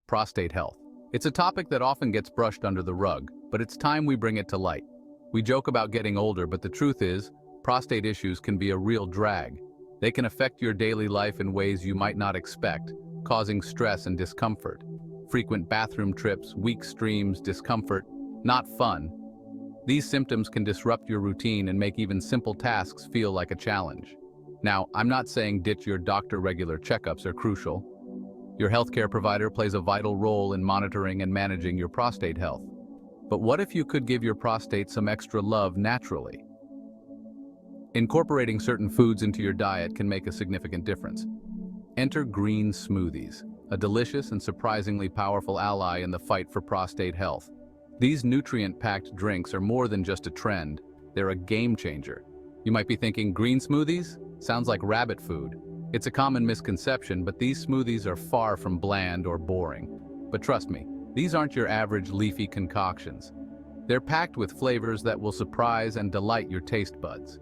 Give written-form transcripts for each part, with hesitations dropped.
prostate health. It's a topic that often gets brushed under the rug, but it's time we bring it to light. We joke about getting older, but the truth is, prostate issues can be a real drag. They can affect your daily life in ways you might not expect, causing stress and discomfort. Frequent bathroom trips, weak streams, discomfort, not fun. These symptoms can disrupt your routine and make even simple tasks feel like a challenge. Now, I'm not saying ditch your doctor. Regular checkups are crucial. Your healthcare provider plays a vital role in monitoring and managing your prostate health. But what if you could give your prostate some extra love naturally? Incorporating certain foods into your diet can make a significant difference. Enter green smoothies, a delicious and surprisingly powerful ally in the fight for prostate health. These nutrient-packed drinks are more than just a trend, they're a game changer. You might be thinking, green smoothies? Sounds like rabbit food. It's a common misconception, but these smoothies are far from bland or boring. But trust me, these aren't your average leafy concoctions. They're packed with flavors that will surprise and delight your taste buds.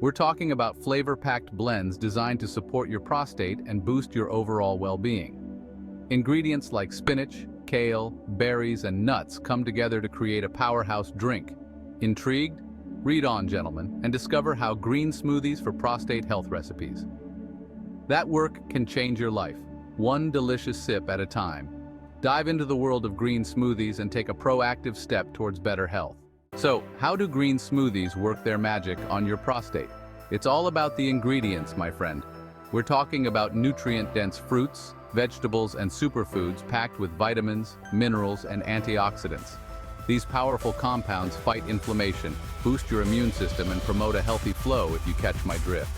We're talking about flavor-packed blends designed to support your prostate and boost your overall well-being. Ingredients like spinach, kale, berries, and nuts come together to create a powerhouse drink. Intrigued? Read on, gentlemen, and discover how green smoothies for prostate health recipes. That work can change your life, one delicious sip at a time. Dive into the world of green smoothies and take a proactive step towards better health. So, how do green smoothies work their magic on your prostate? It's all about the ingredients, my friend. We're talking about nutrient-dense fruits, vegetables, and superfoods packed with vitamins, minerals, and antioxidants. These powerful compounds fight inflammation, boost your immune system, and promote a healthy flow, if you catch my drift.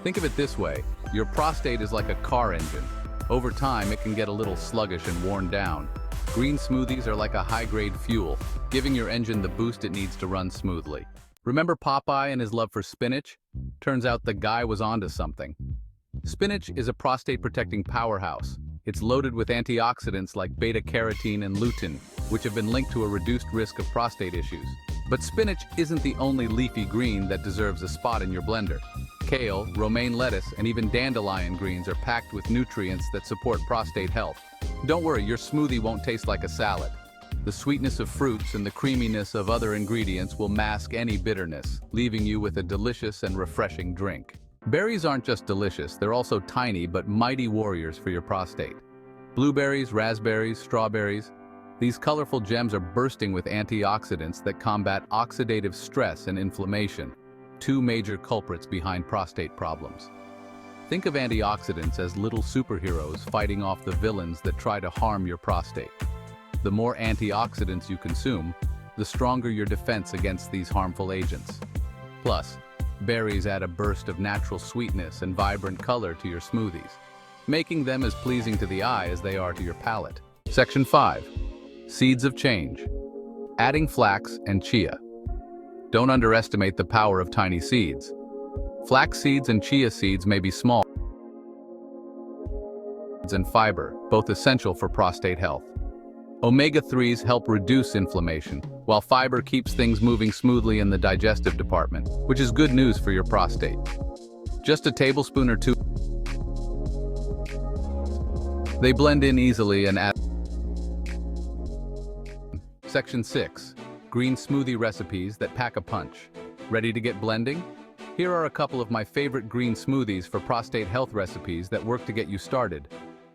Think of it this way, your prostate is like a car engine. Over time, it can get a little sluggish and worn down. Green smoothies are like a high-grade fuel, giving your engine the boost it needs to run smoothly. Remember Popeye and his love for spinach? Turns out the guy was onto something. Spinach is a prostate-protecting powerhouse. It's loaded with antioxidants like beta-carotene and lutein, which have been linked to a reduced risk of prostate issues. But spinach isn't the only leafy green that deserves a spot in your blender. Kale, romaine lettuce, and even dandelion greens are packed with nutrients that support prostate health. Don't worry, your smoothie won't taste like a salad. The sweetness of fruits and the creaminess of other ingredients will mask any bitterness, leaving you with a delicious and refreshing drink. Berries aren't just delicious, they're also tiny but mighty warriors for your prostate. Blueberries, raspberries, strawberries, these colorful gems are bursting with antioxidants that combat oxidative stress and inflammation, two major culprits behind prostate problems. Think of antioxidants as little superheroes fighting off the villains that try to harm your prostate. The more antioxidants you consume, the stronger your defense against these harmful agents. Plus, berries add a burst of natural sweetness and vibrant color to your smoothies, making them as pleasing to the eye as they are to your palate. Section 5. Seeds of change. Adding flax and chia. Don't underestimate the power of tiny seeds. Flax seeds and chia seeds may be small and fiber, both essential for prostate health. Omega-3s help reduce inflammation, while fiber keeps things moving smoothly in the digestive department, which is good news for your prostate. Just a tablespoon or two. They blend in easily and add. Section 6. Green smoothie recipes that pack a punch. Ready to get blending? Here are a couple of my favorite green smoothies for prostate health recipes that work to get you started.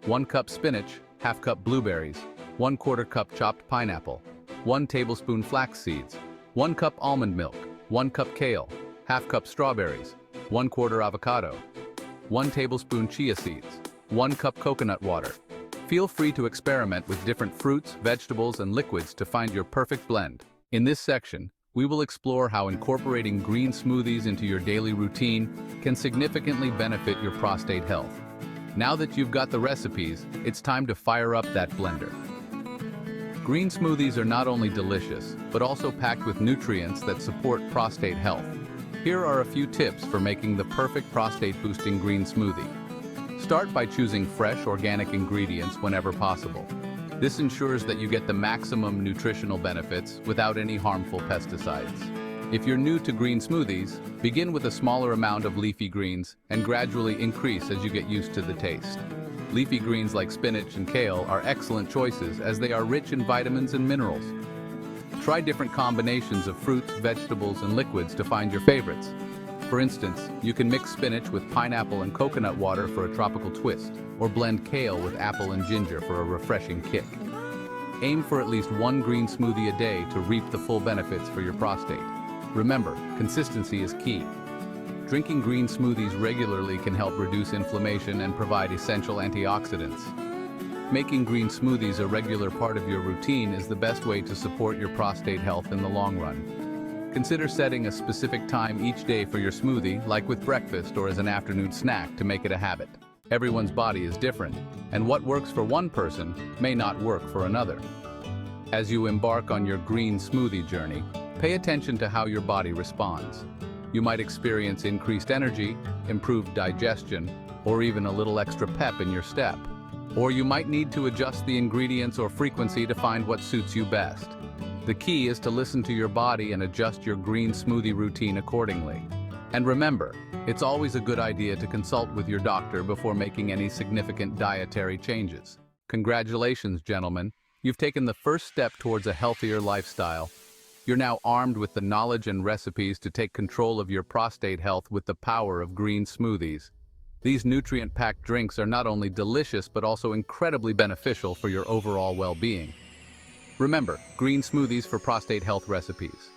1 cup spinach, half cup blueberries, 1/4 cup chopped pineapple, 1 tablespoon flax seeds, 1 cup almond milk, 1 cup kale, half cup strawberries, 1/4 avocado, 1 tablespoon chia seeds, 1 cup coconut water. Feel free to experiment with different fruits, vegetables, and liquids to find your perfect blend. In this section, we will explore how incorporating green smoothies into your daily routine can significantly benefit your prostate health. Now that you've got the recipes, it's time to fire up that blender. Green smoothies are not only delicious, but also packed with nutrients that support prostate health. Here are a few tips for making the perfect prostate-boosting green smoothie. Start by choosing fresh, organic ingredients whenever possible. This ensures that you get the maximum nutritional benefits without any harmful pesticides. If you're new to green smoothies, begin with a smaller amount of leafy greens and gradually increase as you get used to the taste. Leafy greens like spinach and kale are excellent choices as they are rich in vitamins and minerals. Try different combinations of fruits, vegetables, and liquids to find your favorites. For instance, you can mix spinach with pineapple and coconut water for a tropical twist, or blend kale with apple and ginger for a refreshing kick. Aim for at least one green smoothie a day to reap the full benefits for your prostate. Remember, consistency is key. Drinking green smoothies regularly can help reduce inflammation and provide essential antioxidants. Making green smoothies a regular part of your routine is the best way to support your prostate health in the long run. Consider setting a specific time each day for your smoothie, like with breakfast or as an afternoon snack, to make it a habit. Everyone's body is different, and what works for one person may not work for another. As you embark on your green smoothie journey, pay attention to how your body responds. You might experience increased energy, improved digestion, or even a little extra pep in your step. Or you might need to adjust the ingredients or frequency to find what suits you best. The key is to listen to your body and adjust your green smoothie routine accordingly. And remember, it's always a good idea to consult with your doctor before making any significant dietary changes. Congratulations, gentlemen. You've taken the first step towards a healthier lifestyle. You're now armed with the knowledge and recipes to take control of your prostate health with the power of green smoothies. These nutrient-packed drinks are not only delicious but also incredibly beneficial for your overall well-being. Remember, green smoothies for prostate health recipes.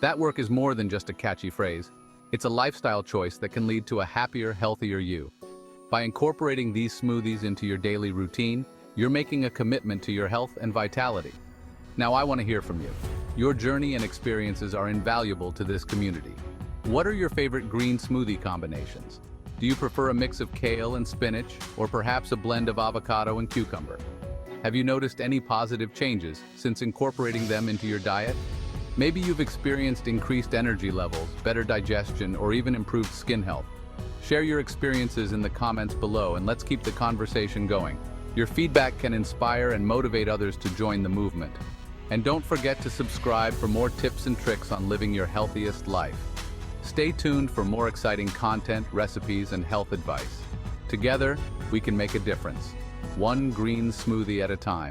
That work is more than just a catchy phrase. It's a lifestyle choice that can lead to a happier, healthier you. By incorporating these smoothies into your daily routine, you're making a commitment to your health and vitality. Now I want to hear from you. Your journey and experiences are invaluable to this community. What are your favorite green smoothie combinations? Do you prefer a mix of kale and spinach, or perhaps a blend of avocado and cucumber? Have you noticed any positive changes since incorporating them into your diet? Maybe you've experienced increased energy levels, better digestion, or even improved skin health. Share your experiences in the comments below and let's keep the conversation going. Your feedback can inspire and motivate others to join the movement. And don't forget to subscribe for more tips and tricks on living your healthiest life. Stay tuned for more exciting content, recipes, and health advice. Together, we can make a difference. One green smoothie at a time.